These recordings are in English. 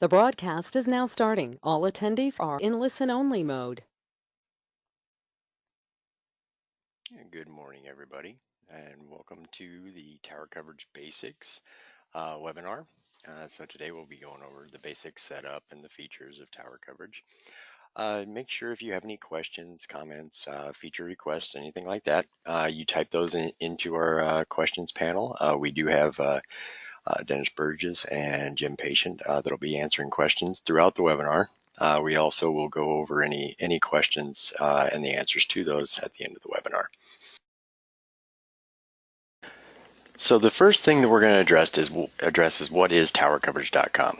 The broadcast is now starting. All attendees are in listen-only mode. Good morning, everybody, and welcome to the Tower Coverage Basics webinar. So today we'll be going over the basic setup and the features of tower coverage. Make sure if you have any questions, comments, feature requests, anything like that, you type those into our questions panel. We do have Dennis Burgess and Jim Patient that'll be answering questions throughout the webinar. We also will go over any questions and the answers to those at the end of the webinar. So the first thing that we're going to address is what is TowerCoverage.com.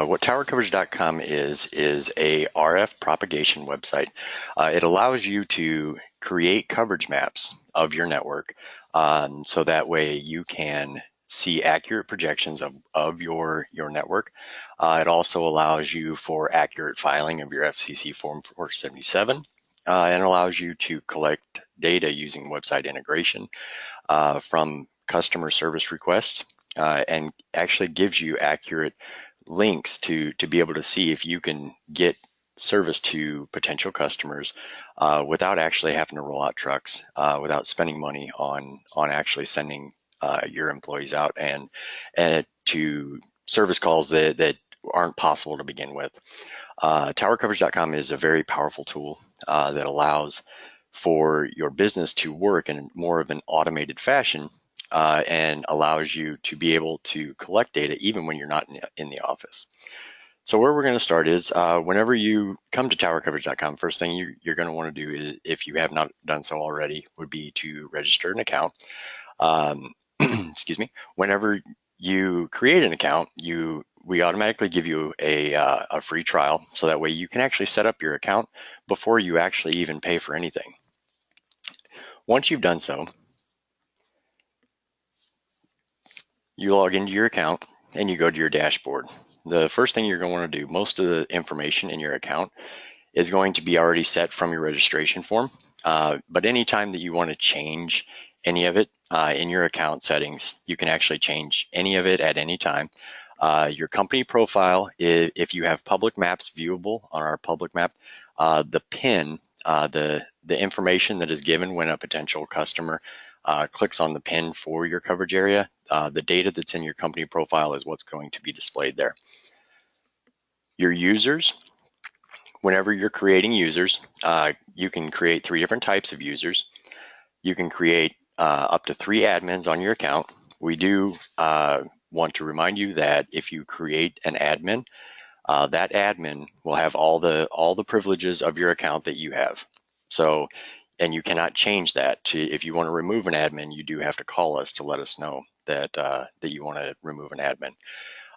What TowerCoverage.com is a RF propagation website. It allows you to create coverage maps of your network, so that way you can see accurate projections of your network. It also allows you for accurate filing of your FCC Form 477, and allows you to collect data using website integration from customer service requests, and actually gives you accurate links to be able to see if you can get service to potential customers without actually having to roll out trucks, without spending money on actually sending your employees out and to service calls that aren't possible to begin with. TowerCoverage.com is a very powerful tool that allows for your business to work in more of an automated fashion, and allows you to be able to collect data even when you're not in the office. So where we're going to start is whenever you come to TowerCoverage.com, first thing you're going to want to do is, if you have not done so already, would be to register an account. Excuse me. Whenever you create an account, we automatically give you a free trial, so that way you can actually set up your account before you actually even pay for anything. Once you've done so, you log into your account and you go to your dashboard. The first thing you're going to want to do, most of the information in your account is going to be already set from your registration form, but anytime that you want to change any of it in your account settings, you can actually change any of it at any time. Your company profile, if you have public maps viewable on our public map, the PIN, the information that is given when a potential customer clicks on the PIN for your coverage area, the data that's in your company profile is what's going to be displayed there. Your users, whenever you're creating users, you can create 3 different types of users. You can create up to 3 admins on your account. We do want to remind you that if you create an admin, that admin will have all the privileges of your account that you have. So, and you cannot change that. If you want to remove an admin, you do have to call us to let us know that that you want to remove an admin.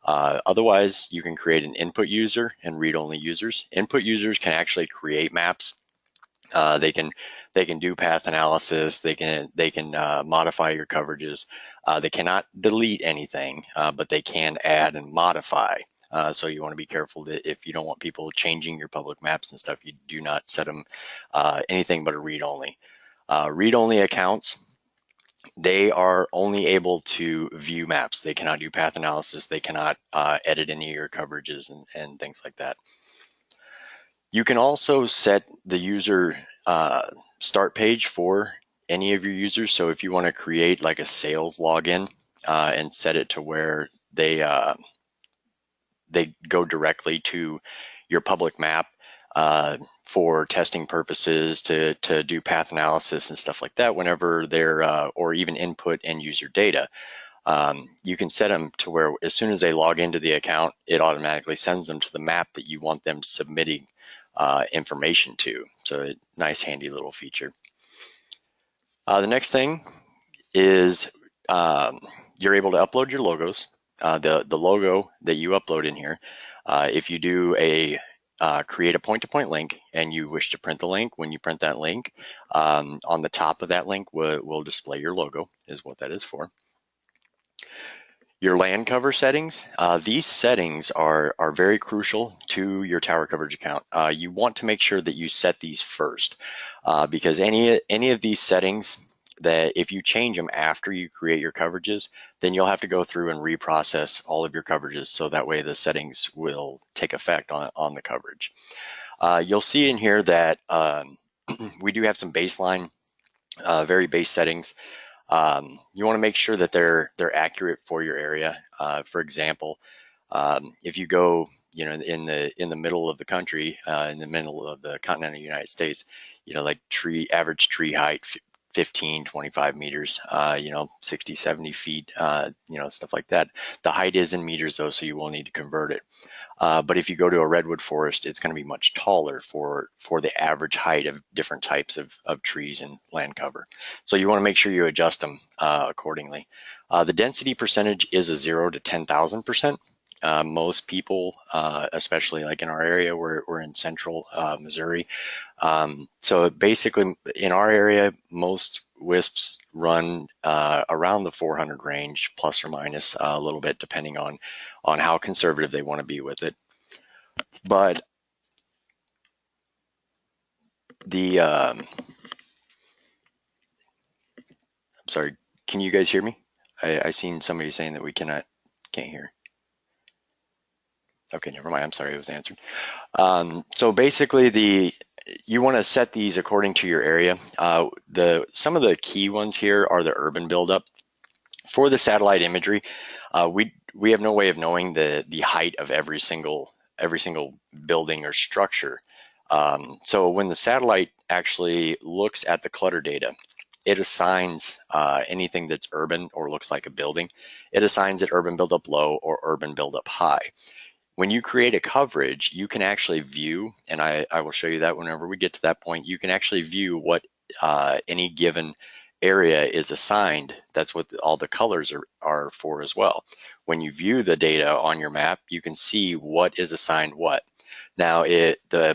Otherwise, you can create an input user and read-only users. Input users can actually create maps. They can do path analysis. They can modify your coverages. They cannot delete anything, but they can add and modify. So you want to be careful that if you don't want people changing your public maps and stuff, you do not set them anything but a read-only. Read-only accounts, they are only able to view maps. They cannot do path analysis. They cannot edit any of your coverages and things like that. You can also set the user start page for any of your users. So if you want to create like a sales login and set it to where they go directly to your public map for testing purposes, to do path analysis and stuff like that, whenever they're or even input end user data. You can set them to where as soon as they log into the account, it automatically sends them to the map that you want them submitting information to. So a nice handy little feature. The next thing is you're able to upload your logos. The logo that you upload in here, if you do create a point-to-point link and you wish to print the link, when you print that link, on the top of that link will display your logo, is what that is for. Your land cover settings, these settings are very crucial to your tower coverage account. You want to make sure that you set these first, because any of these settings that if you change them after you create your coverages, then you'll have to go through and reprocess all of your coverages so that way the settings will take effect on the coverage. You'll see in here that we do have some baseline, very base settings. You want to make sure that they're accurate for your area. For example, if you go, in the middle of the country, in the middle of the continental United States, like average tree height 15, 25 meters, 60, 70 feet, stuff like that. The height is in meters though, so you will need to convert it. But if you go to a redwood forest, it's going to be much taller for the average height of different types of trees and land cover. So you want to make sure you adjust them accordingly. The density percentage is a 0 to 10,000%. Most people, especially like in our area, we're in central Missouri. So basically in our area, most WISPs run around the 400 range, plus or minus a little bit, depending on how conservative they want to be with it. But I'm sorry, can you guys hear me? I seen somebody saying that we can't hear. Okay, never mind. I'm sorry, it was answered. So basically, you want to set these according to your area. Some of the key ones here are the urban buildup. For the satellite imagery, we have no way of knowing the height of every single building or structure. So when the satellite actually looks at the clutter data, it assigns anything that's urban or looks like a building. It assigns it urban buildup low or urban buildup high. When you create a coverage, you can actually view, and I will show you that whenever we get to that point, you can actually view what any given area is assigned. That's what all the colors are for as well. When you view the data on your map, you can see what is assigned what. Now,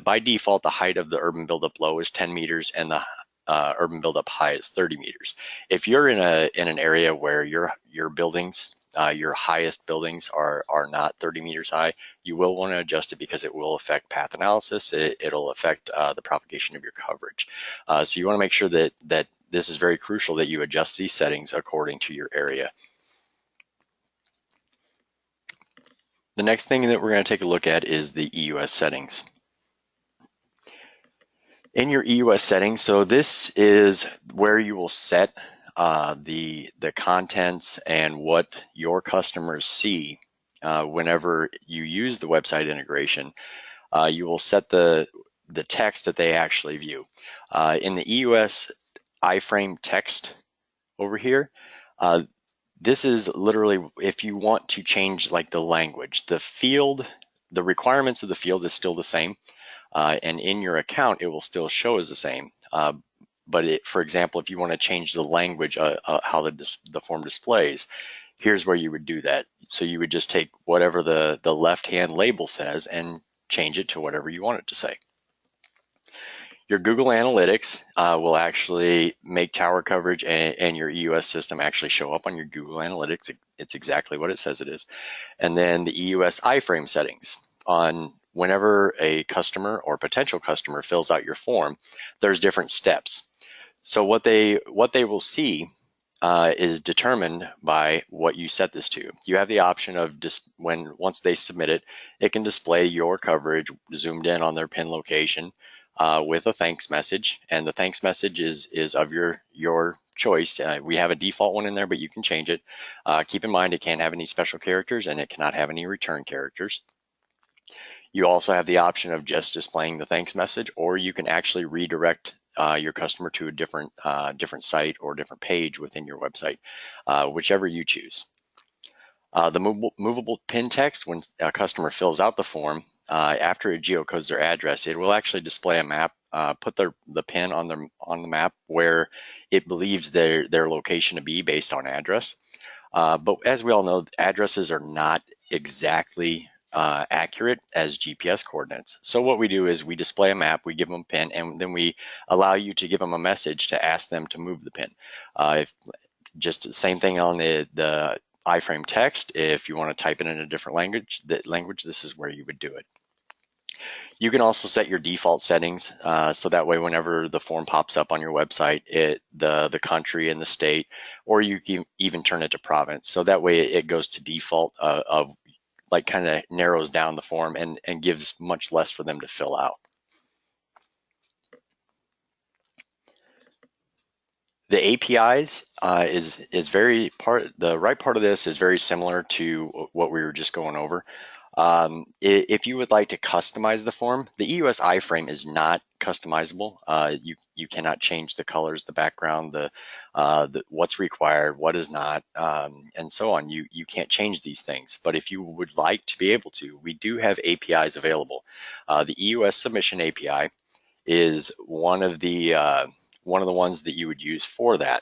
by default, the height of the urban buildup low is 10 meters and the urban buildup high is 30 meters. If you're in an area where your buildings, your highest buildings are not 30 meters high, you will want to adjust it because it will affect path analysis. It'll affect the propagation of your coverage. So you want to make sure that this is very crucial that you adjust these settings according to your area. The next thing that we're going to take a look at is the EUS settings. In your EUS settings, so this is where you will set the contents and what your customers see whenever you use the website integration. You will set the text that they actually view. In the EUS iframe text over here, this is literally if you want to change like the language. The requirements of the field is still the same. And in your account, it will still show as the same. But for example, if you want to change the language, how the form displays, here's where you would do that. So you would just take whatever the left-hand label says and change it to whatever you want it to say. Your Google Analytics will actually make tower coverage and your EUS system actually show up on your Google Analytics. It's exactly what it says it is. And then the EUS iframe settings. Whenever a customer or potential customer fills out your form, there's different steps. So what they will see is determined by what you set this to. You have the option of once they submit it, it can display your coverage zoomed in on their pin location with a thanks message, and the thanks message is of your choice. We have a default one in there, but you can change it. Keep in mind it can't have any special characters and it cannot have any return characters. You also have the option of just displaying the thanks message, or you can actually redirect your customer to a different site or different page within your website, whichever you choose. The movable pin text, when a customer fills out the form, after it geocodes their address, it will actually display a map, put the pin on the map where it believes their location to be based on address. But as we all know, addresses are not exactly accurate as GPS coordinates. So what we do is we display a map, we give them a pin, and then we allow you to give them a message to ask them to move the pin. Just the same thing on the iframe text. If you want to type it in a different language, this is where you would do it. You can also set your default settings, so that way whenever the form pops up on your website, the country and the state, or you can even turn it to province. So that way it goes to default of like kind of narrows down the form and gives much less for them to fill out. The APIs is very the right part of this is very similar to what we were just going over. If you would like to customize the form, the EUS iframe is not customizable. You cannot change the colors, the background, the what's required, what is not, and so on. You can't change these things. But if you would like to be able to, we do have APIs available. The EUS submission API is one of the ones that you would use for that.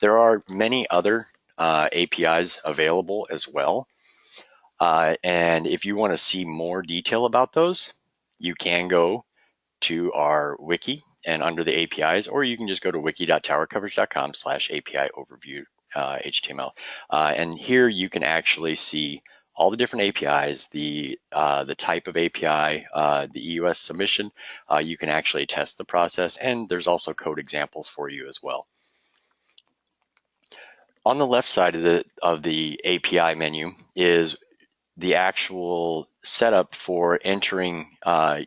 There are many other APIs available as well. And if you want to see more detail about those, you can go to our wiki and under the APIs, or you can just go to wiki.towercoverage.com/API overview HTML. And here you can actually see all the different APIs, the type of API, the EUS submission. You can actually test the process, and there's also code examples for you as well. On the left side of the API menu is the actual setup for entering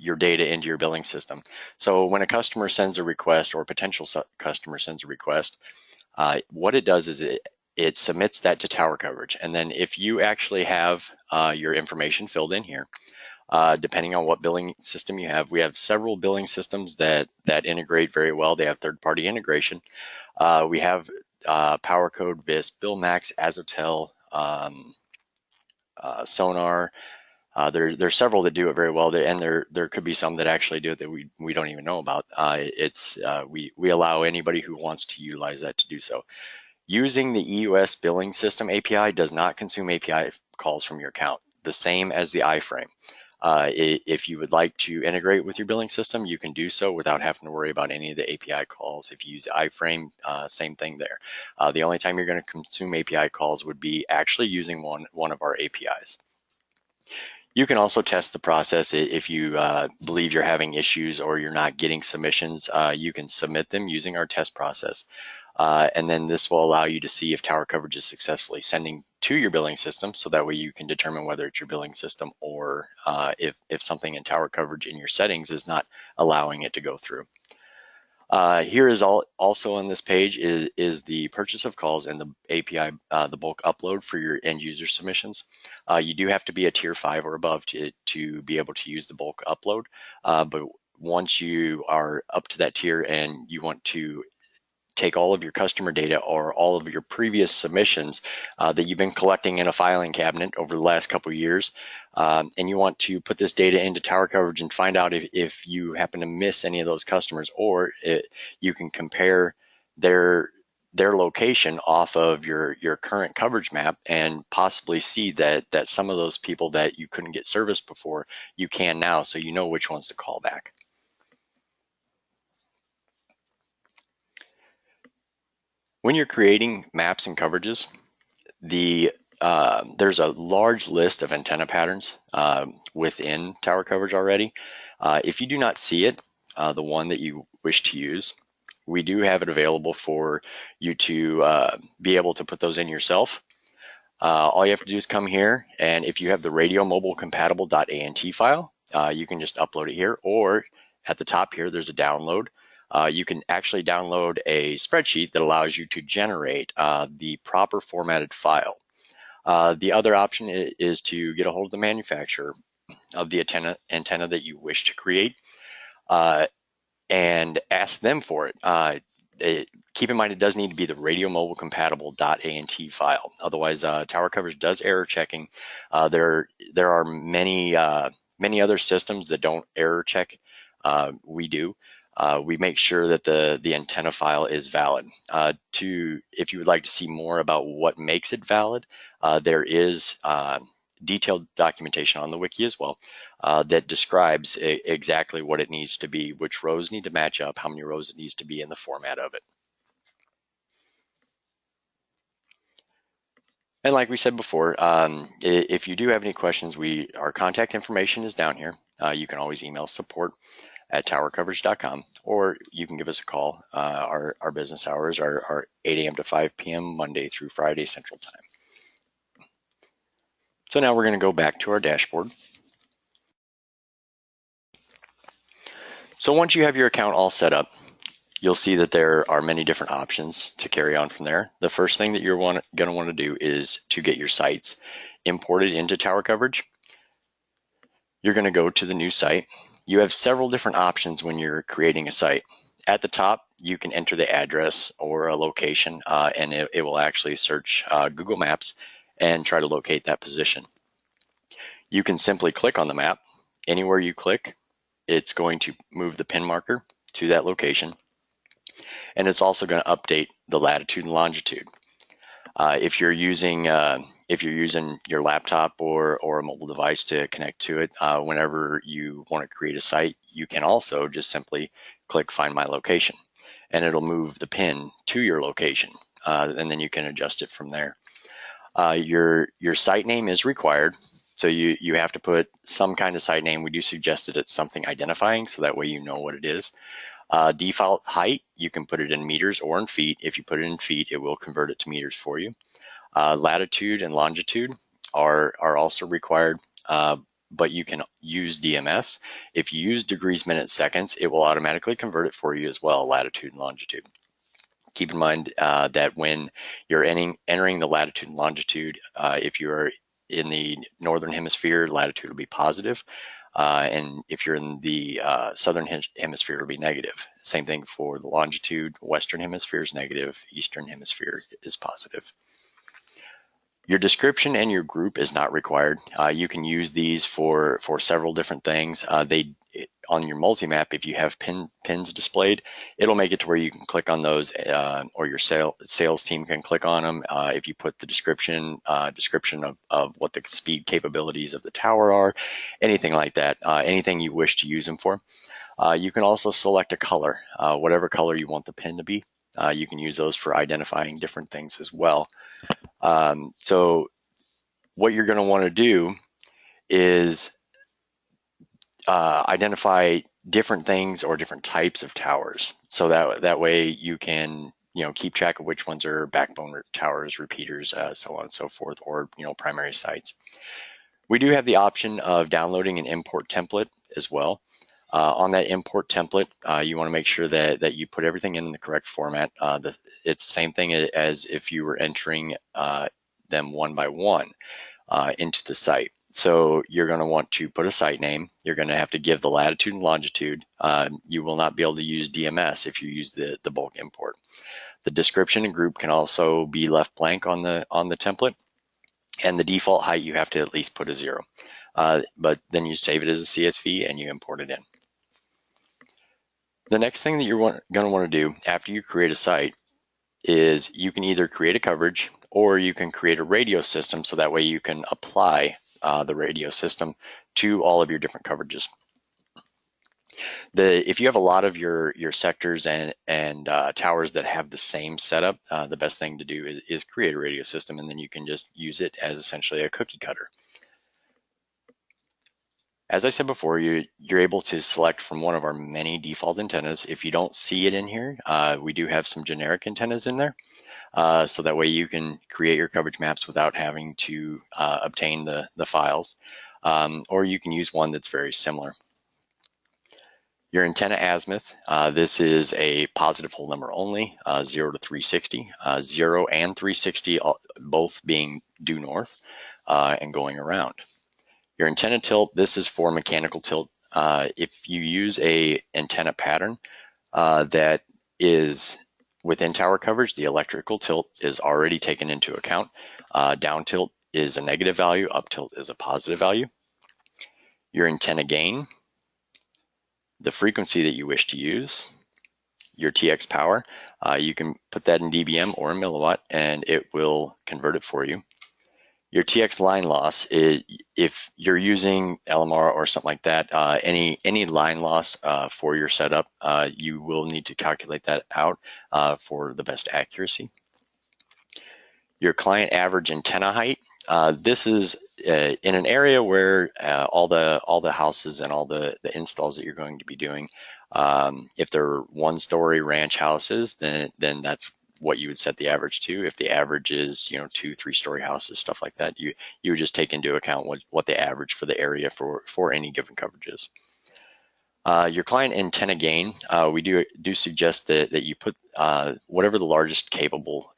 your data into your billing system. So when a customer sends a request or a potential customer sends a request, what it does is it submits that to Tower Coverage. And then if you actually have your information filled in here, depending on what billing system you have, we have several billing systems that integrate very well. They have third-party integration. We have PowerCode, VIS, BillMax, Azotel, Sonar. There's several that do it very well, and there could be some that actually do it that we don't even know about. We allow anybody who wants to utilize that to do so. Using the EUS billing system API does not consume API calls from your account, the same as the iframe. If you would like to integrate with your billing system, you can do so without having to worry about any of the API calls. If you use the iframe, same thing there. The only time you're going to consume API calls would be actually using one of our APIs. You can also test the process if you believe you're having issues or you're not getting submissions. You can submit them using our test process. And then this will allow you to see if Tower Coverage is successfully sending to your billing system, so that way you can determine whether it's your billing system or if something in Tower Coverage in your settings is not allowing it to go through. Here is also on this page is the purchase of calls and the API, the bulk upload for your end user submissions. You do have to be a tier 5 or above to be able to use the bulk upload. But once you are up to that tier and you want to take all of your customer data or all of your previous submissions that you've been collecting in a filing cabinet over the last couple of years, and you want to put this data into Tower Coverage and find out if you happen to miss any of those customers, or you can compare their location off of your current coverage map and possibly see that some of those people that you couldn't get service before, you can now, so you know which ones to call back. When you're creating maps and coverages, there's a large list of antenna patterns within Tower Coverage already. If you do not see it, the one that you wish to use, we do have it available for you to be able to put those in yourself. All you have to do is come here, and if you have the radio mobile compatible.ant file, you can just upload it here, or at the top here, there's a download. You can actually download a spreadsheet that allows you to generate the proper formatted file. The other option is to get a hold of the manufacturer of the antenna that you wish to create and ask them for it. Keep in mind, it does need to be the radio mobile compatible.ant file. Otherwise, Tower Coverage does error checking. There are many other systems that don't error check. We do. We make sure that the antenna file is valid. If you would like to see more about what makes it valid, there is detailed documentation on the wiki as well that describes exactly what it needs to be, which rows need to match up, how many rows it needs to be, in the format of it. And like we said before, if you do have any questions, our contact information is down here. You can always email support@TowerCoverage.com, or you can give us a call. Our business hours are 8 a.m. to 5 p.m. Monday through Friday Central Time. So now we're going to go back to our dashboard. So once you have your account all set up, you'll see that there are many different options to carry on from there. The first thing that you're going to want to do is to get your sites imported into Tower Coverage. You're going to go to the new site. You have several different options when you're creating a site. At the top, you can enter the address or a location, and it will actually search Google Maps and try to locate that position. You can simply click on the map. Anywhere you click, it's going to move the pin marker to that location, and it's also going to update the latitude and longitude. If you're using your laptop or a mobile device to connect to it, whenever you want to create a site, you can also just simply click Find My Location, and it'll move the pin to your location, and then you can adjust it from there. Your site name is required, so you have to put some kind of site name. We do suggest that it's something identifying, so that way you know what it is. Default height, you can put it in meters or in feet. If you put it in feet, it will convert it to meters for you. Latitude and longitude are also required, but you can use DMS. If you use degrees, minutes, seconds, it will automatically convert it for you as well, latitude and longitude. Keep in mind that when you're entering the latitude and longitude, if you're in the northern hemisphere, latitude will be positive, and if you're in the southern hemisphere, it'll be negative. Same thing for the longitude. Western hemisphere is negative, eastern hemisphere is positive. Your description and your group is not required. You can use these for several different things. On your MultiMap, if you have pins displayed, it'll make it to where you can click on those, or your sales team can click on them. If you put the description of what the speed capabilities of the tower are, anything like that, anything you wish to use them for. You can also select a color, whatever color you want the pin to be. You can use those for identifying different things as well. So what you're going to want to do is identify different things or different types of towers, so that way you can keep track of which ones are backbone towers, repeaters, so on and so forth, or primary sites. We do have the option of downloading an import template as well. On that import template, you want to make sure that you put everything in the correct format. It's the same thing as if you were entering them one by one into the site. So you're going to want to put a site name. You're going to have to give the latitude and longitude. You will not be able to use DMS if you use the bulk import. The description and group can also be left blank on the template, and the default height you have to at least put a 0. But then you save it as a CSV and you import it in. The next thing that you're going to want to do after you create a site is you can either create a coverage or you can create a radio system, so that way you can apply the radio system to all of your different coverages. If you have a lot of your sectors and towers that have the same setup, the best thing to do is create a radio system, and then you can just use it as essentially a cookie cutter. As I said before, you're able to select from one of our many default antennas. If you don't see it in here, we do have some generic antennas in there. So that way you can create your coverage maps without having to obtain the files, or you can use one that's very similar. Your antenna azimuth, this is a positive whole number only, 0 to 360, 0 and 360 both being due north and going around. Your antenna tilt, this is for mechanical tilt. If you use a antenna pattern that is within tower coverage, the electrical tilt is already taken into account. Down tilt is a negative value, up tilt is a positive value. Your antenna gain, the frequency that you wish to use, your TX power, you can put that in dBm or in milliwatt and it will convert it for you. Your TX line loss, if you're using LMR or something like that, any line loss for your setup, you will need to calculate that out for the best accuracy. Your client average antenna height. This is in an area where all the houses and all the installs that you're going to be doing, if they're one-story ranch houses, then that's what you would set the average to. If the average is 2-3 story houses, stuff like that, you would just take into account what the average for the area for any given coverage is. Your client antenna gain, we do suggest that you put whatever the largest capable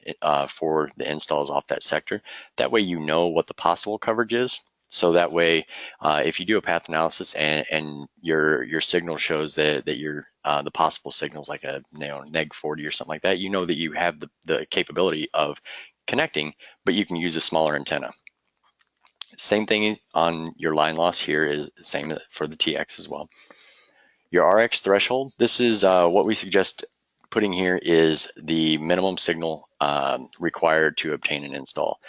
for the installs off that sector. That way you know what the possible coverage is. So that way, if you do a path analysis and your signal shows that your the possible signals like a neg 40 or something like that, you know that you have the capability of connecting, but you can use a smaller antenna. Same thing on your line loss here is the same for the TX as well. Your RX threshold, this is what we suggest putting here is the minimum signal required to obtain an install.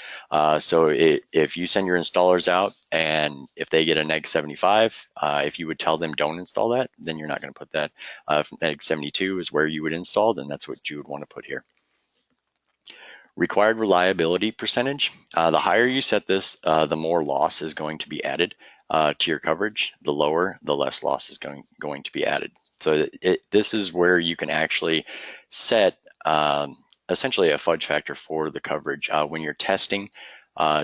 So if you send your installers out and if they get a neg 75, if you would tell them don't install that, then you're not going to put that. If neg 72 is where you would install, then that's what you would want to put here. Required reliability percentage. The higher you set this, the more loss is going to be added to your coverage. The lower, the less loss is going to be added. So this is where you can actually set essentially a fudge factor for the coverage. When you're testing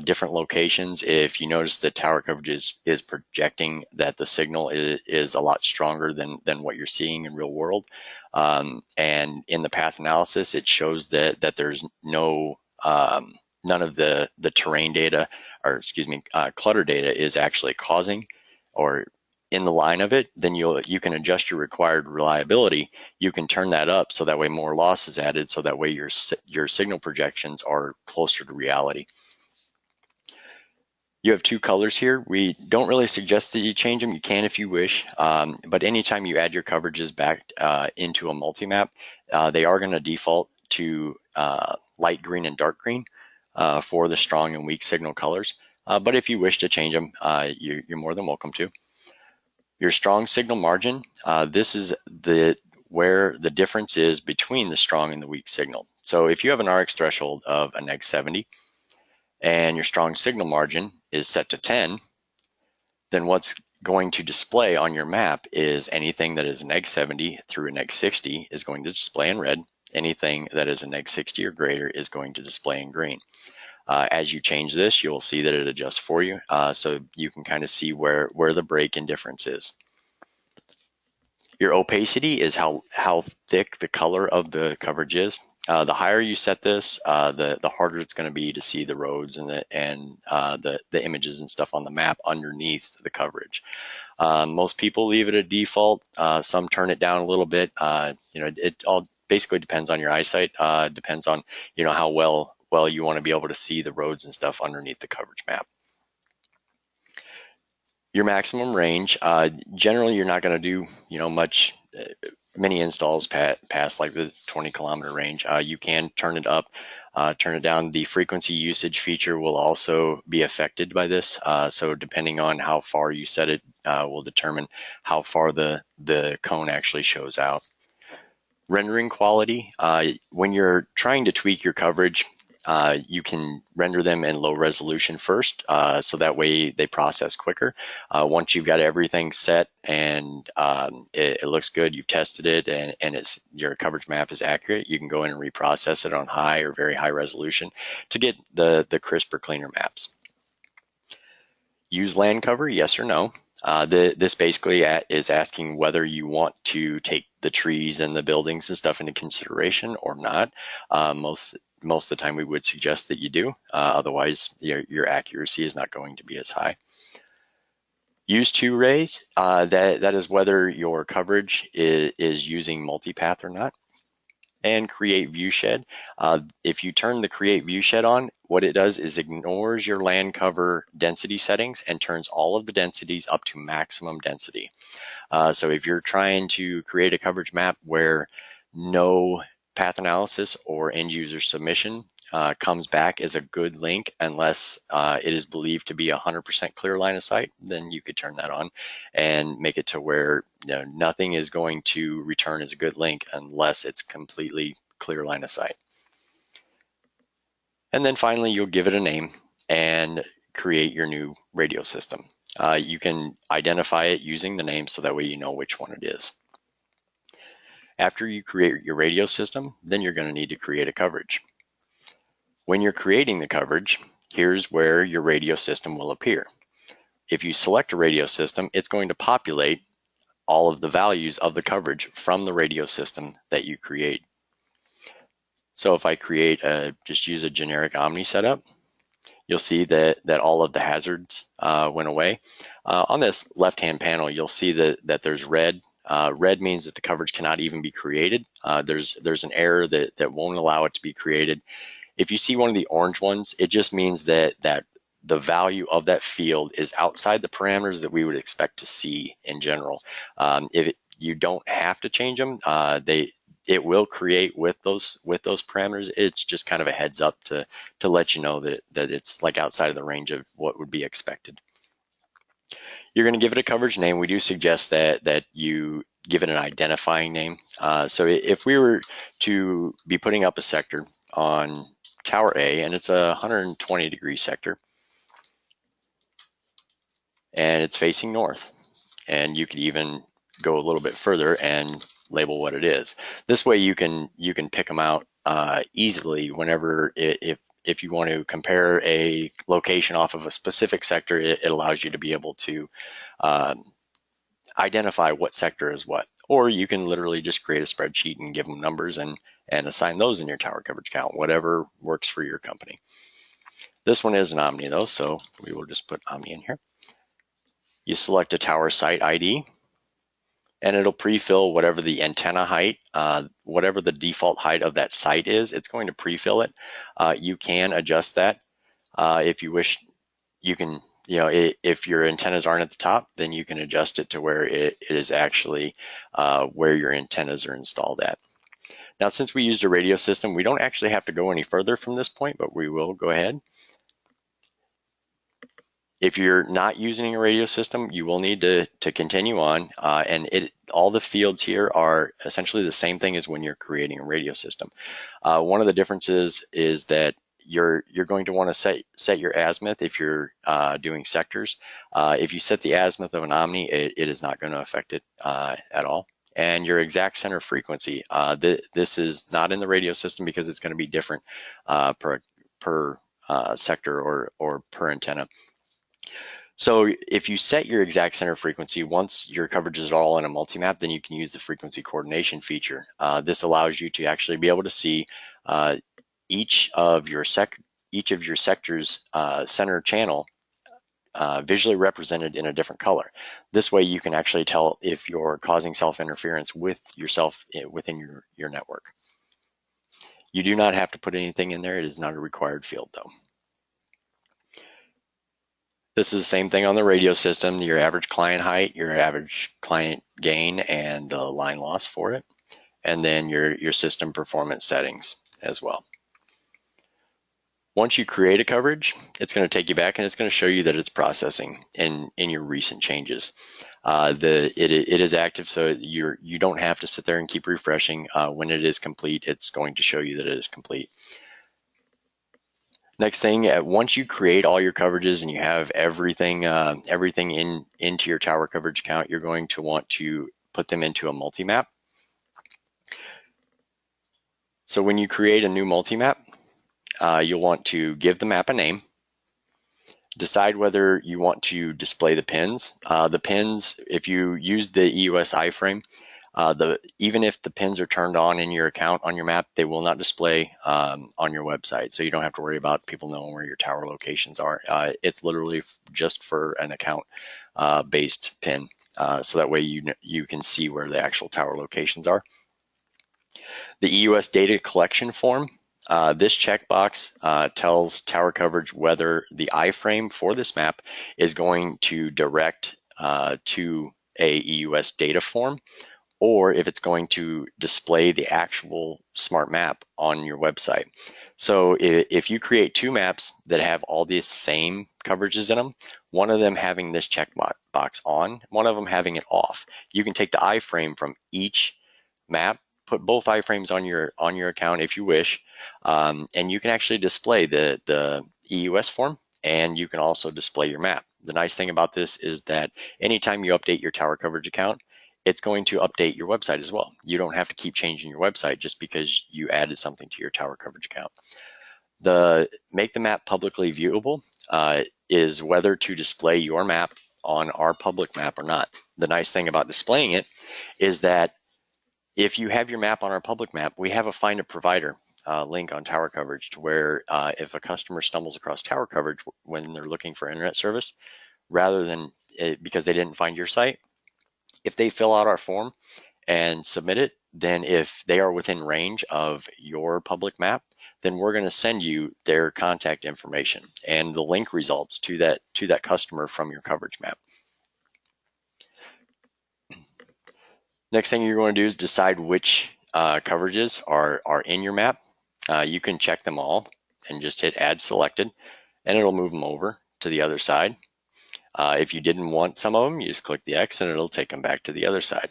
different locations, if you notice that tower coverage is projecting that the signal is a lot stronger than what you're seeing in real world, and in the path analysis, it shows that there's none of the terrain data, or excuse me, clutter data is actually causing or in the line of it, then you can adjust your required reliability. You can turn that up so that way more loss is added, so that way your signal projections are closer to reality. You have two colors here. We don't really suggest that you change them. You can if you wish, but anytime you add your coverages back into a MultiMap, they are going to default to light green and dark green for the strong and weak signal colors. But if you wish to change them, you're more than welcome to. Your strong signal margin, this is where the difference is between the strong and the weak signal. So if you have an RX threshold of a neg 70, and your strong signal margin is set to 10, then what's going to display on your map is anything that is a neg 70 through a neg 60 is going to display in red. Anything that is a neg 60 or greater is going to display in green. As you change this, you'll see that it adjusts for you, so you can kind of see where the break-in difference is. Your opacity is how thick the color of the coverage is. The higher you set this, the harder it's going to be to see the roads and the images and stuff on the map underneath the coverage. Most people leave it at default. Some turn it down a little bit. It all basically depends on your eyesight. Depends on how well you want to be able to see the roads and stuff underneath the coverage map. Your maximum range, generally you're not going to do many installs past like the 20-kilometer range. You can turn it up, turn it down. The frequency usage feature will also be affected by this. So depending on how far you set it will determine how far the cone actually shows out. Rendering quality, when you're trying to tweak your coverage, you can render them in low resolution first, so that way they process quicker. Once you've got everything set and it looks good, you've tested it, and your coverage map is accurate, you can go in and reprocess it on high or very high resolution to get the crisper, cleaner maps. Use land cover, yes or no. This basically is asking whether you want to take the trees and the buildings and stuff into consideration or not. Most of the time we would suggest that you do. Otherwise, your accuracy is not going to be as high. Use 2-rays. That is whether your coverage is using multipath or not. And create viewshed. If you turn the create viewshed on, what it does is ignores your land cover density settings and turns all of the densities up to maximum density. So if you're trying to create a coverage map where no path analysis or end user submission comes back as a good link unless it is believed to be 100% clear line of sight, then you could turn that on and make it to where nothing is going to return as a good link unless it's completely clear line of sight. And then finally, you'll give it a name and create your new radio system. You can identify it using the name so that way you know which one it is. After you create your radio system, then you're going to need to create a coverage. When you're creating the coverage, here's where your radio system will appear. If you select a radio system, it's going to populate all of the values of the coverage from the radio system that you create. So if I just use a generic Omni setup, you'll see that all of the hazards went away. On this left-hand panel, you'll see that there's red. Red means that the coverage cannot even be created. There's an error that won't allow it to be created. If you see one of the orange ones, it just means that the value of that field is outside the parameters that we would expect to see in general. If you don't have to change them, it will create with those parameters. It's just kind of a heads up to let you know that it's like outside of the range of what would be expected. You're going to give it a coverage name. We do suggest that you give it an identifying name. So if we were to be putting up a sector on Tower A, and it's a 120-degree sector, and it's facing north, and you could even go a little bit further and label what it is. This way you can pick them out easily whenever if you want to compare a location off of a specific sector, it allows you to be able to identify what sector is what. Or you can literally just create a spreadsheet and give them numbers and assign those in your tower coverage count, whatever works for your company. This one is an Omni though, so we will just put Omni in here. You select a tower site ID, and it'll pre-fill whatever the antenna height, whatever the default height of that site is, it's going to pre-fill it. You can adjust that if you wish. You can, if your antennas aren't at the top, then you can adjust it to where it is actually where your antennas are installed at. Now, since we used a radio system, we don't actually have to go any further from this point, but we will go ahead. If you're not using a radio system, you will need to continue on, and all the fields here are essentially the same thing as when you're creating a radio system. One of the differences is that you're going to want to set your azimuth if you're doing sectors. If you set the azimuth of an Omni, it is not going to affect it at all. And your exact center frequency, this is not in the radio system because it's going to be different per sector or per antenna. So if you set your exact center frequency, once your coverages are all in a multi-map, then you can use the frequency coordination feature. This allows you to actually be able to see each of your sector's center channel visually represented in a different color. This way you can actually tell if you're causing self-interference with yourself within your network. You do not have to put anything in there. It is not a required field though. This is the same thing on the radio system, your average client height, your average client gain, and the line loss for it, and then your system performance settings as well. Once you create a coverage, it's going to take you back and it's going to show you that it's processing in your recent changes. It is active, so you don't have to sit there and keep refreshing. When it is complete, it's going to show you that it is complete. Next thing, once you create all your coverages and you have everything into your tower coverage count, you're going to want to put them into a multi-map. So when you create a new multi-map, you'll want to give the map a name, decide whether you want to display the pins. The pins, if you use the EUS iframe, even if the pins are turned on in your account on your map, they will not display on your website. So you don't have to worry about people knowing where your tower locations are. It's literally just for an account based pin. So that way you can see where the actual tower locations are. The EUS data collection form, this checkbox tells tower coverage whether the iframe for this map is going to direct to a EUS data form, or if it's going to display the actual smart map on your website. So if you create two maps that have all these same coverages in them, one of them having this check box on, one of them having it off, you can take the iframe from each map, put both iframes on your account if you wish, and you can actually display the EUS form, and you can also display your map. The nice thing about this is that anytime you update your Tower Coverage account, it's going to update your website as well. You don't have to keep changing your website just because you added something to your Tower Coverage account. The make the map publicly viewable is whether to display your map on our public map or not. The nice thing about displaying it is that if you have your map on our public map, we have a find a provider link on Tower Coverage to where if a customer stumbles across Tower Coverage when they're looking for internet service, rather than because they didn't find your site, if they fill out our form and submit it, then if they are within range of your public map, then we're going to send you their contact information and the link results to that customer from your coverage map. Next thing you're going to do is decide which coverages are in your map. You can check them all and just hit add selected, and it'll move them over to the other side. If you didn't want some of them, you just click the X and it'll take them back to the other side.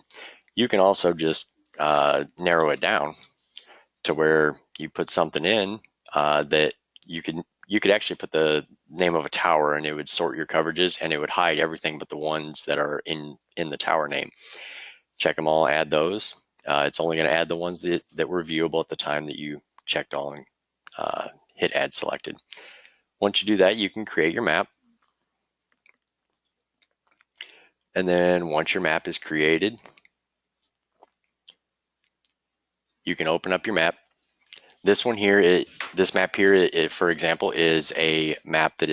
You can also just narrow it down to where you put something in that you could actually put the name of a tower and it would sort your coverages and it would hide everything but the ones that are in the tower name. Check them all, add those. It's only going to add the ones that were viewable at the time that you checked all and hit add selected. Once you do that, you can create your map. And then once your map is created, you can open up your map. This one here, this map here, for example, is a map that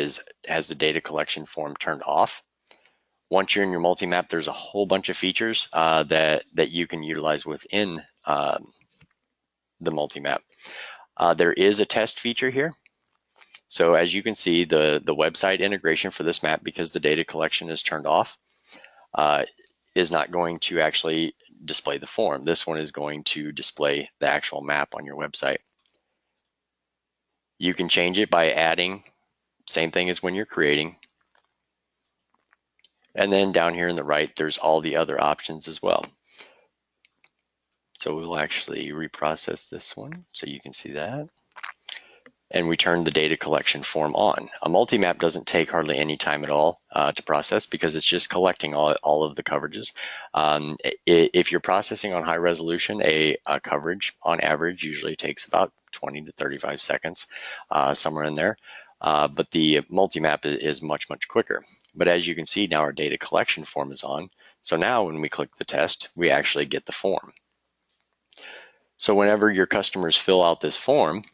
has the data collection form turned off. Once you're in your MultiMap, there's a whole bunch of features that you can utilize within the MultiMap. There is a test feature here. So as you can see, the website integration for this map, because the data collection is turned off, is not going to actually display the form. This one is going to display the actual map on your website. You can change it by adding, same thing as when you're creating. And then down here in the right, there's all the other options as well. So we'll actually reprocess this one so you can see that. And we turn the data collection form on. A multi-map doesn't take hardly any time at all to process because it's just collecting all of the coverages. If you're processing on high resolution, a coverage on average usually takes about 20 to 35 seconds, somewhere in there. But the multi-map is much, much quicker. But as you can see now, our data collection form is on. So now when we click the test, we actually get the form. So whenever your customers fill out this form,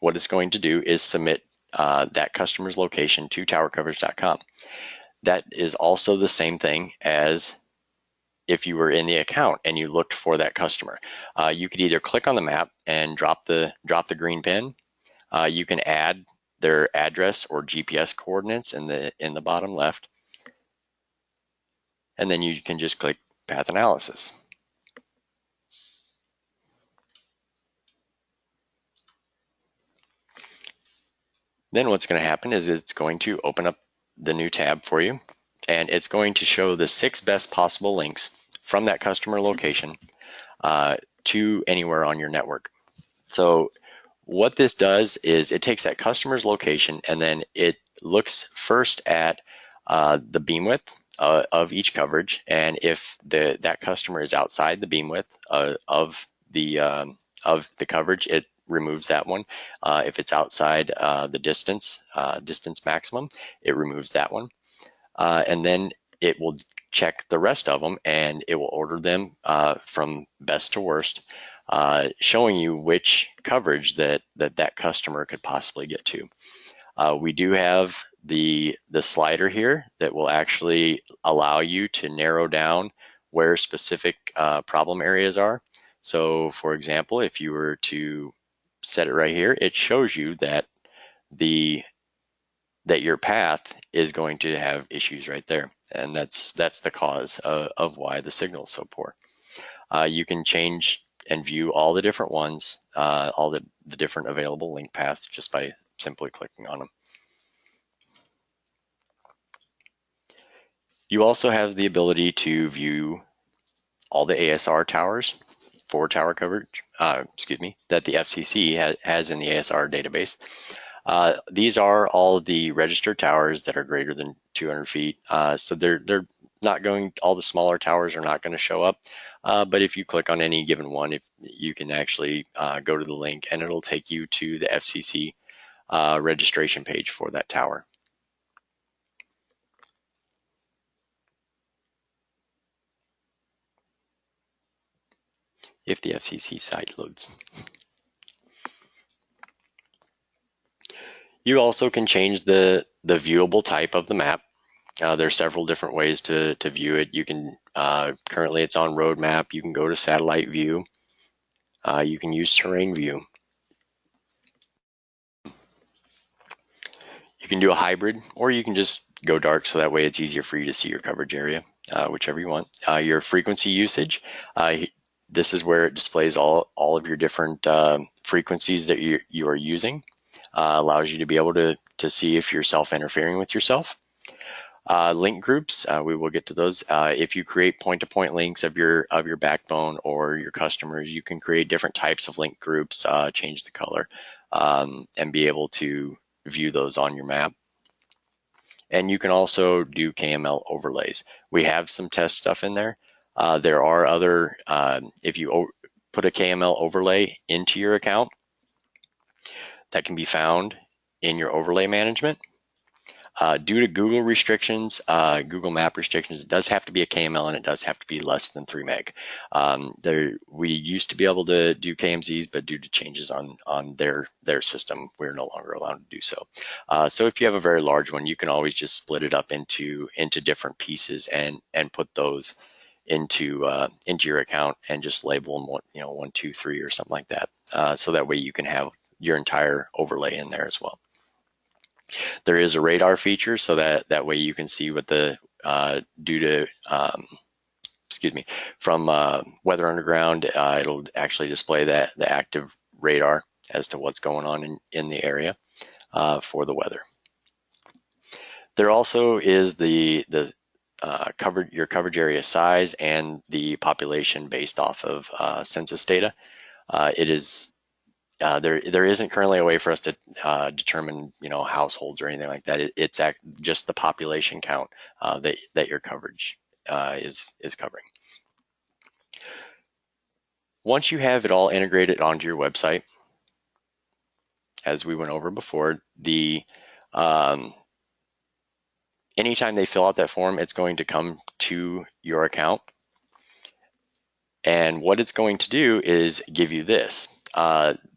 what it's going to do is submit that customer's location to TowerCoverage.com. That is also the same thing as if you were in the account and you looked for that customer. You could either click on the map and drop the green pin. You can add their address or GPS coordinates in the bottom left, and then you can just click Path Analysis. Then what's going to happen is it's going to open up the new tab for you, and it's going to show the 6 best possible links from that customer location to anywhere on your network. So what this does is it takes that customer's location and then it looks first at the beam width of each coverage, and if that customer is outside the beam width of the coverage, it removes that one. If it's outside the distance maximum, it removes that one. And then it will check the rest of them and it will order them from best to worst, showing you which coverage that customer could possibly get to. We do have the slider here that will actually allow you to narrow down where specific problem areas are. So for example, if you were to set it right here, it shows you that your path is going to have issues right there, and that's the cause of why the signal is so poor. You can change and view all the different ones, all the different available link paths just by simply clicking on them. You also have the ability to view all the ASR towers for tower coverage, that the FCC has in the ASR database. These are all the registered towers that are greater than 200 feet. So they're not going, all the smaller towers are not going to show up. But if you click on any given one, if you can actually go to the link and it'll take you to the FCC registration page for that tower. If the FCC site loads. You also can change the viewable type of the map. There's several different ways to view it. You can, currently it's on road map. You can go to satellite view. You can use terrain view. You can do a hybrid, or you can just go dark so that way it's easier for you to see your coverage area, whichever you want. Your frequency usage, this is where it displays all of your different frequencies that you are using. Allows you to be able to see if you're self-interfering with yourself. Link groups, we will get to those. If you create point-to-point links of your backbone or your customers, you can create different types of link groups, change the color, and be able to view those on your map. And you can also do KML overlays. We have some test stuff in there. There are other, if you put a KML overlay into your account, that can be found in your overlay management. Due to Google restrictions, Google Map restrictions, it does have to be a KML and it does have to be less than 3 meg. We used to be able to do KMZs, but due to changes on their system, we're no longer allowed to do so. So if you have a very large one, you can always just split it up into different pieces and put those into your account and just label them 1, 2, 3 or something like that. So that way you can have your entire overlay in there as well. There is a radar feature, so that way you can see what the from Weather Underground, it'll actually display the active radar as to what's going on in the area for the weather. There also is your coverage area size and the population based off of census data. It is there isn't currently a way for us to determine, households or anything like that. It's just the population count that your coverage is covering. Once you have it all integrated onto your website, as we went over before, anytime they fill out that form, it's going to come to your account. And what it's going to do is give you this.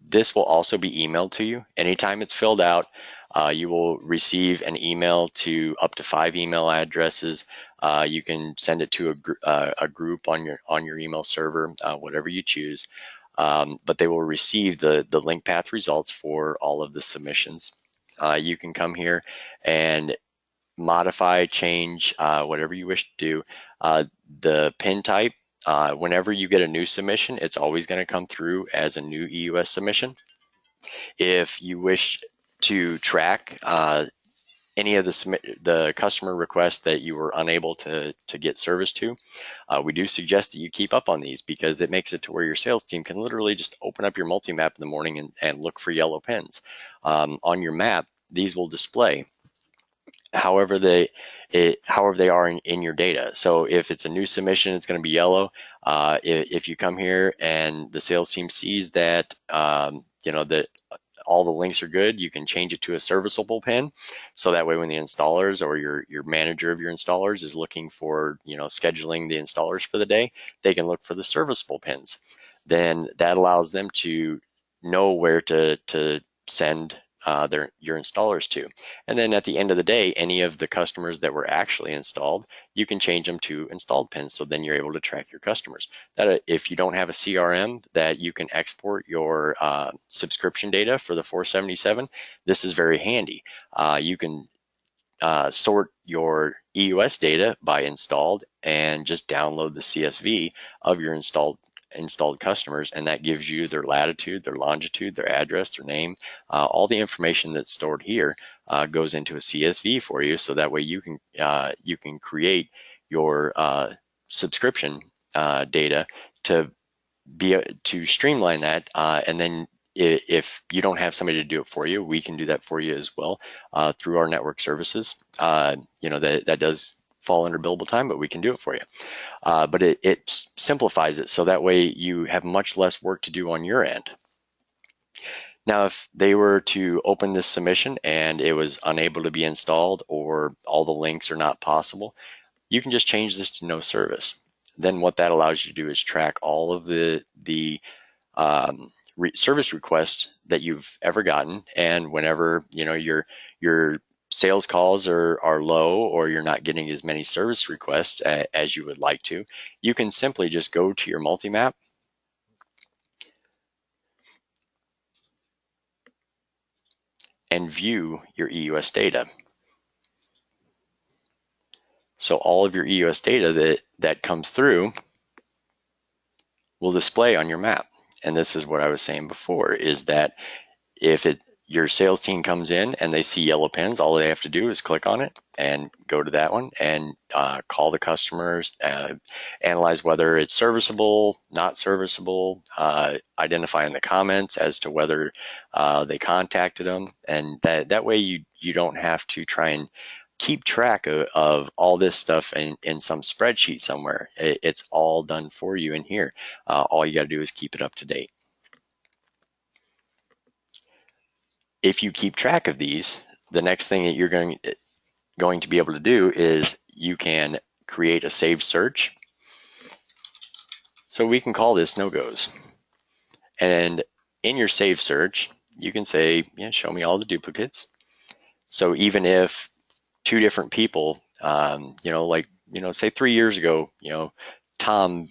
This will also be emailed to you. Anytime it's filled out, you will receive an email to up to 5 email addresses. You can send it to a group on your email server, whatever you choose. But they will receive the link path results for all of the submissions. You can come here and modify, change, whatever you wish to do. The pin type, whenever you get a new submission, it's always going to come through as a new EUS submission. If you wish to track any of the customer requests that you were unable to get service to, we do suggest that you keep up on these, because it makes it to where your sales team can literally just open up your MultiMap in the morning and look for yellow pins. On your map, these will display however they are in your data. So if it's a new submission, it's going to be yellow. If you come here and the sales team sees that that all the links are good, you can change it to a serviceable pin. So that way when the installers or your manager of your installers is looking for, scheduling the installers for the day, they can look for the serviceable pins. Then that allows them to know where to send your installers to. And then at the end of the day, any of the customers that were actually installed, you can change them to installed pins. So then you're able to track your customers. That if you don't have a CRM that you can export your subscription data for the 477, this is very handy. You can sort your EUS data by installed and just download the CSV of your installed customers, and that gives you their latitude, their longitude, their address, their name. All the information that's stored here goes into a CSV for you, so that way you can create your subscription data to to streamline that, and then if you don't have somebody to do it for you, we can do that for you as well through our network services. That does fall under billable time, but we can do it for you. But it simplifies it so that way you have much less work to do on your end. Now, if they were to open this submission and it was unable to be installed or all the links are not possible, you can just change this to no service. Then what that allows you to do is track all of the service requests that you've ever gotten, and whenever your sales calls are low or you're not getting as many service requests as you would like to, you can simply just go to your MultiMap and view your EUS data. So all of your EUS data that comes through will display on your map. And this is what I was saying before, is that if your sales team comes in and they see yellow pins, all they have to do is click on it and go to that one and call the customers, analyze whether it's serviceable, not serviceable, identify in the comments as to whether they contacted them. And that way you don't have to try and keep track of all this stuff in some spreadsheet somewhere. It's all done for you in here. All you got to do is keep it up to date. If you keep track of these, the next thing that you're going to be able to do is you can create a saved search. So we can call this no-goes. And in your saved search, you can say, show me all the duplicates. So even if two different people, say 3 years ago, Tom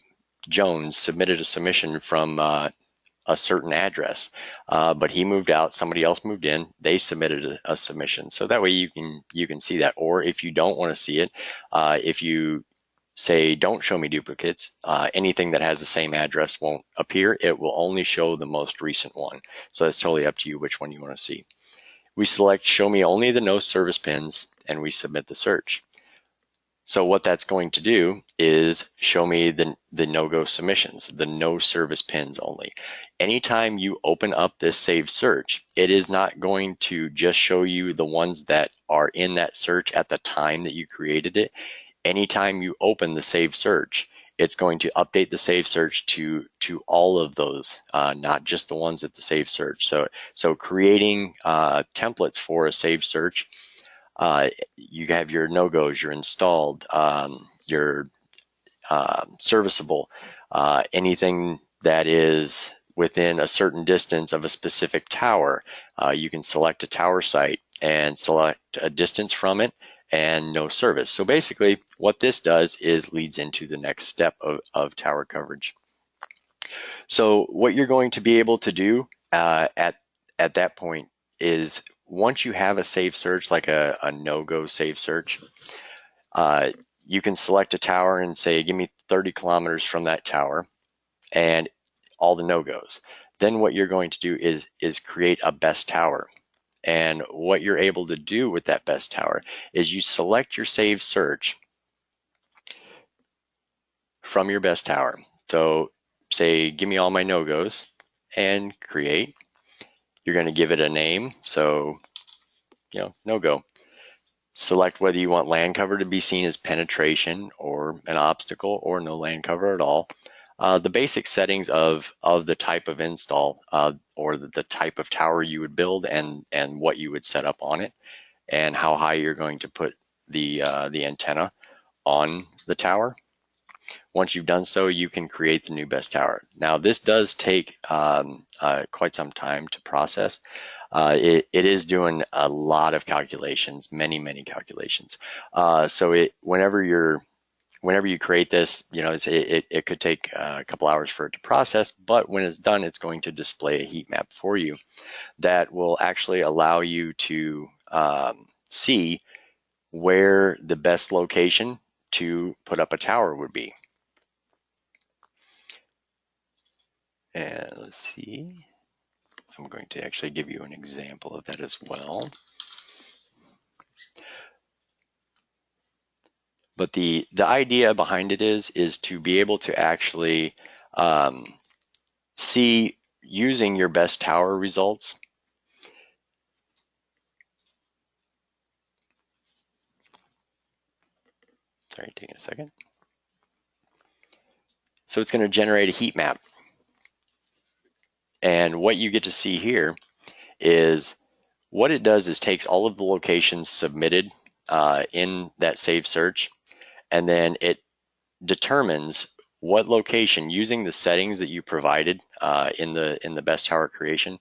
Jones submitted a submission from a certain address, but he moved out, somebody else moved in, they submitted a submission. So that way you can see that. Or if you don't want to see it, if you say don't show me duplicates, anything that has the same address won't appear. It will only show the most recent one. So it's totally up to you which one you want to see. We select show me only the no service pins and we submit the search. So what that's going to do is show me the no-go submissions, the no service pins only. Anytime you open up this saved search, it is not going to just show you the ones that are in that search at the time that you created it. Anytime you open the saved search, it's going to update the saved search to all of those, not just the ones at the saved search. So creating templates for a saved search, you have your no-goes, your installed, your serviceable, anything that is within a certain distance of a specific tower. You can select a tower site and select a distance from it and no service. So basically what this does is leads into the next step of tower coverage. So what you're going to be able to do at that point is once you have a safe search, like a no-go safe search, you can select a tower and say, give me 30 kilometers from that tower and all the no-goes. Then what you're going to do is create a best tower. And what you're able to do with that best tower is you select your saved search from your best tower. So say, give me all my no-goes and create. You're going to give it a name. So, no-go. Select whether you want land cover to be seen as penetration or an obstacle or no land cover at all. The basic settings of the type of install or the type of tower you would build and what you would set up on it and how high you're going to put the antenna on the tower. Once you've done so, you can create the new best tower. Now, this does take quite some time to process. It is doing a lot of calculations, many calculations. So whenever you create this, it could take a couple hours for it to process, but when it's done, it's going to display a heat map for you that will actually allow you to see where the best location to put up a tower would be. And let's see, I'm going to actually give you an example of that as well. But the idea behind it is to be able to actually see using your best tower results. Sorry, taking a second. So it's going to generate a heat map. And what you get to see here is what it does is takes all of the locations submitted in that saved search, and then it determines what location, using the settings that you provided in the best tower creation,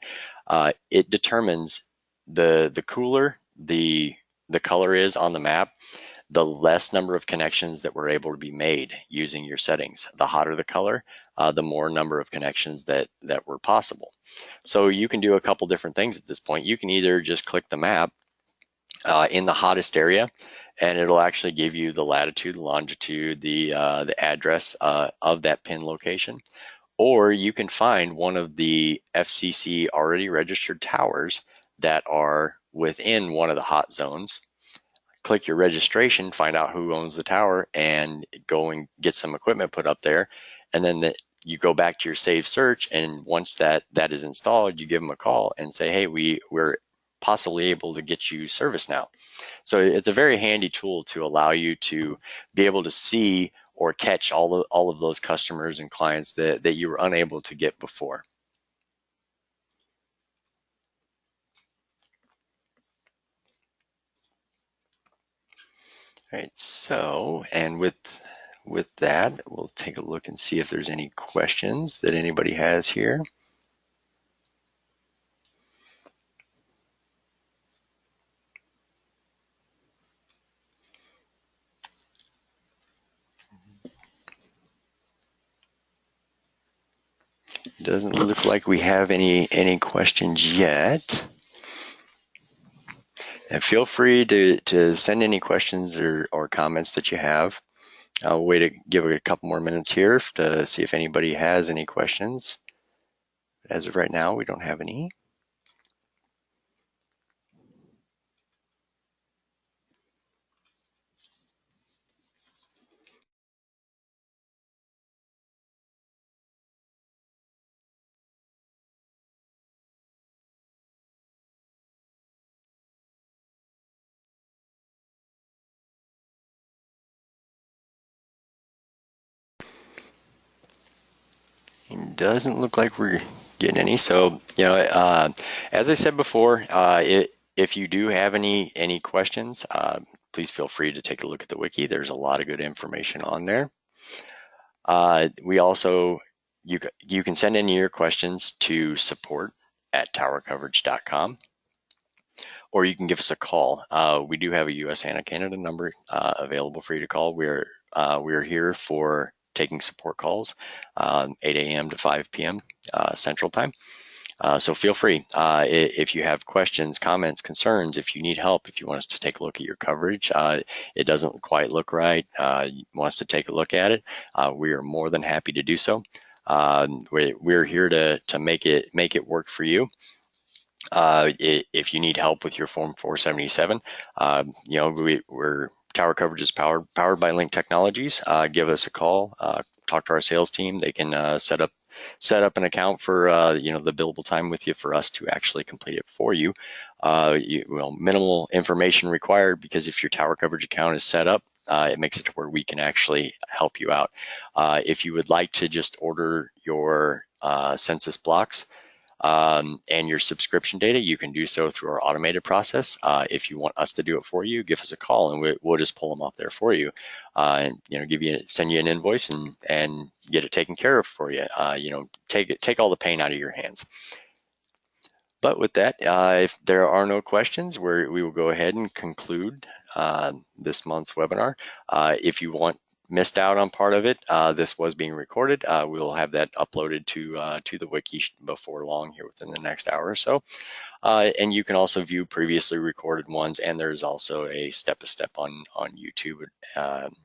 it determines the cooler the color is on the map, the less number of connections that were able to be made using your settings. The hotter the color, the more number of connections that were possible. So you can do a couple different things at this point. You can either just click the map in the hottest area, and it'll actually give you the latitude, the longitude, the address of that pin location. Or you can find one of the FCC already registered towers that are within one of the hot zones. Click your registration, find out who owns the tower, and go and get some equipment put up there. And then you go back to your saved search, and once that is installed, you give them a call and say, hey, we're possibly able to get you service now. So it's a very handy tool to allow you to be able to see or catch all of those customers and clients that you were unable to get before. All right, so, and with that, we'll take a look and see if there's any questions that anybody has here. Doesn't look like we have any questions yet. And feel free to send any questions or comments that you have. I'll wait to give it a couple more minutes here to see if anybody has any questions. As of right now, we don't have any. It doesn't look like we're getting any. So, as I said before, if you do have any questions, please feel free to take a look at the wiki. There's a lot of good information on there. We also, you can send in your questions to support@TowerCoverage.com, or you can give us a call. We do have a US and a Canada number available for you to call. We're here for taking support calls, 8 a.m. to 5 p.m. Central Time. So feel free if you have questions, comments, concerns, if you need help, if you want us to take a look at your coverage, it doesn't quite look right, you want us to take a look at it, we are more than happy to do so. We're here to make it work for you. If you need help with your Form 477, we're Tower Coverage is powered by Link Technologies. Give us a call, talk to our sales team. They can set up an account for the billable time with you for us to actually complete it for you. Minimal information required, because if your Tower Coverage account is set up, it makes it to where we can actually help you out. If you would like to just order your census blocks and your subscription data, you can do so through our automated process. If you want us to do it for you, give us a call and we'll just pull them off there for you, and send you an invoice and get it taken care of for you. Take all the pain out of your hands. But with that, if there are no questions, we will go ahead and conclude this month's webinar. If you missed out on part of it, this was being recorded. We will have that uploaded to the wiki before long, here within the next hour or so. And you can also view previously recorded ones, and there's also a step-by-step on YouTube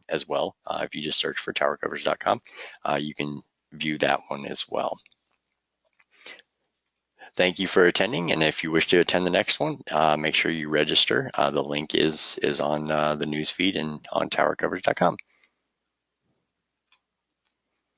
as well. If you just search for TowerCoverage.com, you can view that one as well. Thank you for attending, and if you wish to attend the next one, make sure you register. The link is on the news feed and on TowerCoverage.com.